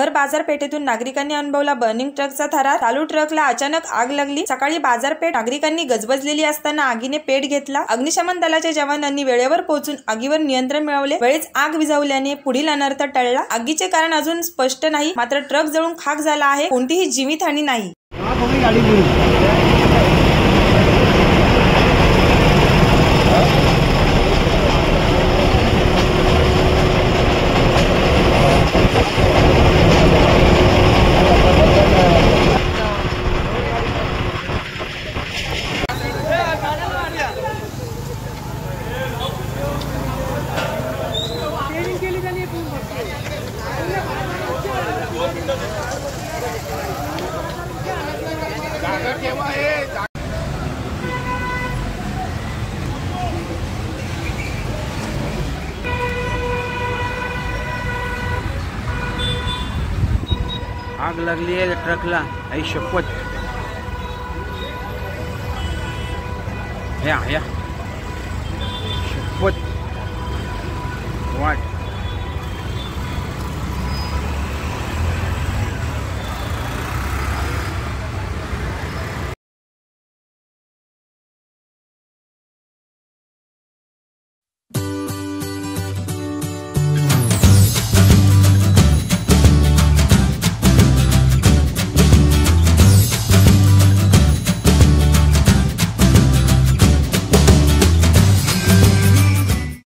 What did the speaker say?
भर बाजारपेठेतून नागरिकांनी अनुभवला बर्निंग ट्रकचा थरार। चालू ट्रकला अचानक आग लागली। सकाळी बाजारपेठ नागरिकांनी गजबजलेली असताना आगीने पेट घेतला। अग्निशमन दलाच्या जवानांनी वेळेवर पोहोचून आगीवर नियंत्रण मिळवले। वेळेच आग विझवल्याने पुढील अनर्थ टळला। आगीचे कारण अजून स्पष्ट नाही, मात्र ट्रक जळून खाक झाला आहे। कोणतीही जीवितहानी नाही। आग लागली आहे ट्रकला। आई शपथ। या शपथ वाट